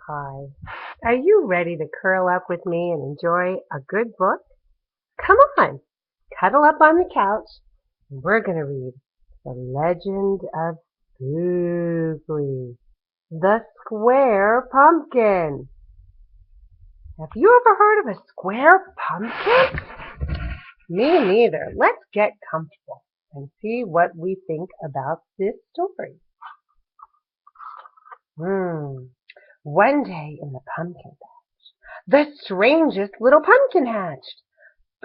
Hi. Are you ready to curl up with me and enjoy a good book? Come on, cuddle up on the couch, and we're going to read The Legend of Spookley, the Square Pumpkin. Have you ever heard of a square pumpkin? Me neither. Let's get comfortable and see what we think about this story. One day in the pumpkin patch, the strangest little pumpkin hatched.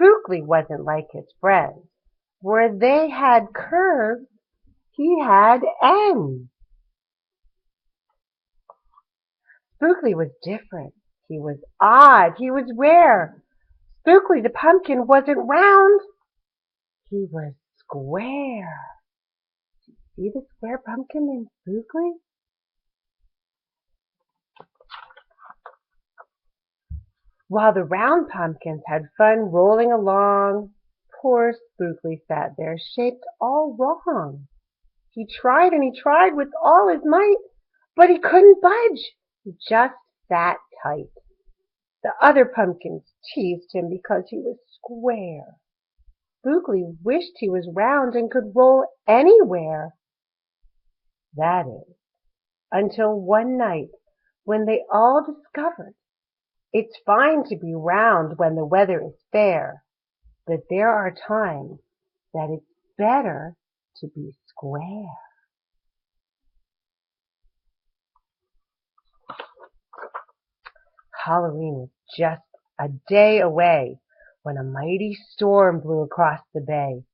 Spookley wasn't like his friends. Where they had curves, he had ends. Spookley was different. He was odd. He was rare. Spookley the pumpkin wasn't round. He was square. See the square pumpkin in Spookley? While the round pumpkins had fun rolling along, poor Spookley sat there, shaped all wrong. He tried and he tried with all his might, but he couldn't budge. He just sat tight. The other pumpkins teased him because he was square. Spookley wished he was round and could roll anywhere. That is, until one night when they all discovered it's fine to be round when the weather is fair, but there are times that it's better to be square. Halloween was just a day away when a mighty storm blew across the bay.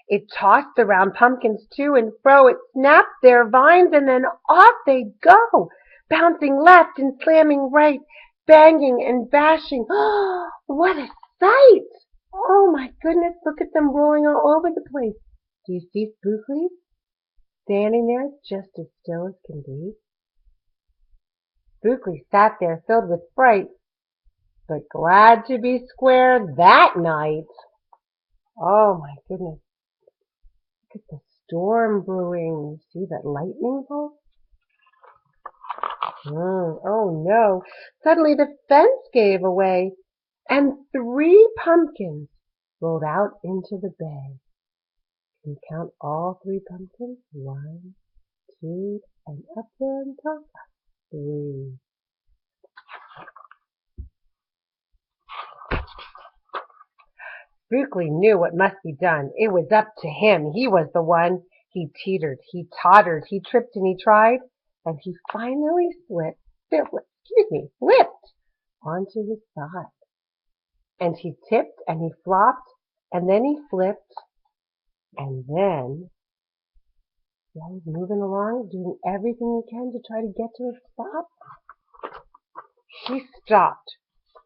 It tossed the round pumpkins to and fro. It snapped their vines, and then off they go, bouncing left and slamming right, banging and bashing. Oh, what a sight! Oh, my goodness, look at them rolling all over the place. Do you see Spookley standing there just as still as can be? Spookley sat there filled with fright, but glad to be square that night. Oh, my goodness. Look at the storm brewing. See that lightning bolt? Oh no. Suddenly the fence gave away and 3 pumpkins rolled out into the bay. Can you count all 3 pumpkins? 1, 2, and up there on top, 3. Spookley knew what must be done. It was up to him. He was the one. He teetered, he tottered, he tripped and he tried, and he finally slipped onto his side. And he tipped and he flopped, and then he flipped, and then he was moving along, doing everything he can to try to get to his spot. He stopped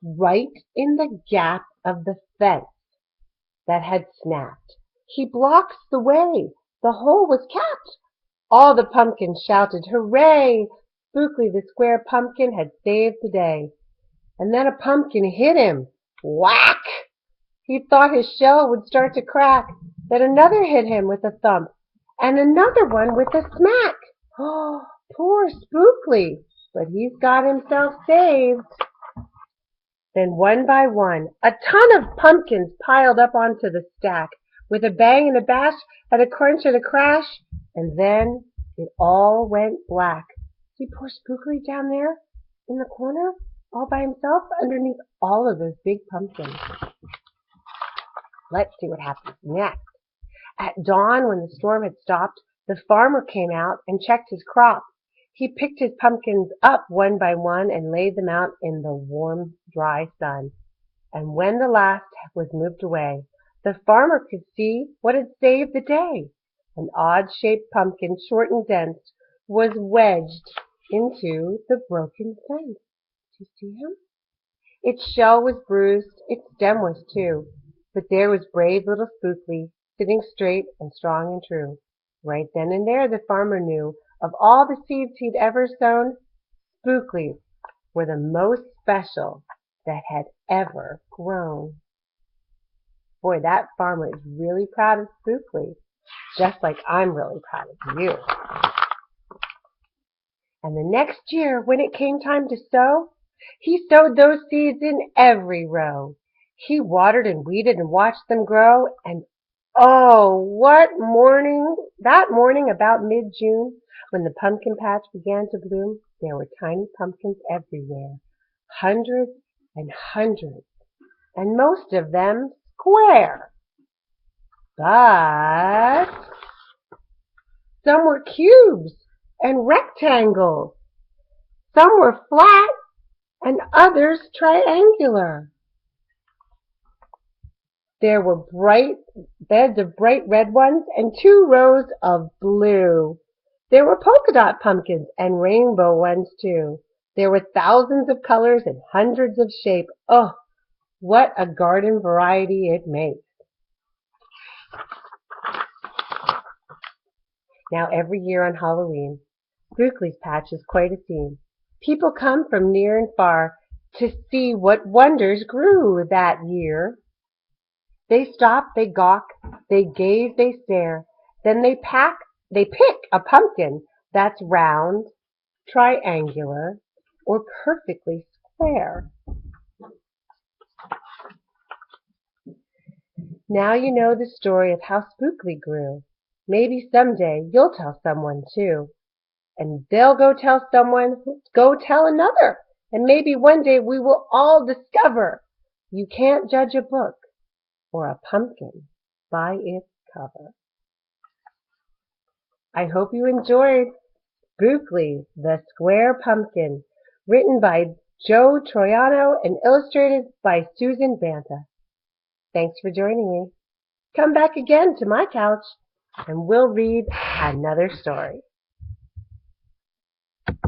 right in the gap of the fence that had snapped. He blocked the way. The hole was capped. All the pumpkins shouted, "Hooray!" Spookley the square pumpkin had saved the day. And then a pumpkin hit him. Whack! He thought his shell would start to crack. Then another hit him with a thump, and another one with a smack. Oh, poor Spookley! But he's got himself saved. Then one by one, a ton of pumpkins piled up onto the stack, with a bang and a bash, and a crunch and a crash, and then it all went black. See poor Spookley down there in the corner, all by himself, underneath all of those big pumpkins. Let's see what happens next. At dawn, when the storm had stopped, the farmer came out and checked his crop. He picked his pumpkins up one by one and laid them out in the warm, dry sun. And when the last was moved away, the farmer could see what had saved the day. An odd-shaped pumpkin, short and dense, was wedged into the broken fence. Do you see him? Its shell was bruised, its stem was too, but there was brave little Spookley, sitting straight and strong and true. Right then and there the farmer knew, of all the seeds he'd ever sown, Spookley were the most special that had ever grown. Boy, that farmer is really proud of Spookley, just like I'm really proud of you. And the next year, when it came time to sow, he sowed those seeds in every row. He watered and weeded and watched them grow, and oh, that morning about mid-June, when the pumpkin patch began to bloom, there were tiny pumpkins everywhere, hundreds and hundreds, and most of them square. But some were cubes and rectangles. Some were flat and others triangular. There were bright beds of bright red ones and 2 rows of blue. There were polka dot pumpkins and rainbow ones too. There were thousands of colors and hundreds of shapes. Oh, what a garden variety it makes. Now every year on Halloween, Spookley's patch is quite a scene. People come from near and far to see what wonders grew that year. They stop, they gawk, they gaze, they stare. Then they pick a pumpkin that's round, triangular, or perfectly square. Now you know the story of how Spookley grew. Maybe someday you'll tell someone too. And they'll go tell someone, go tell another. And maybe one day we will all discover you can't judge a book or a pumpkin by its cover. I hope you enjoyed Spookley, the Square Pumpkin, written by Joe Troiano and illustrated by Susan Banta. Thanks for joining me. Come back again to my couch and we'll read another story.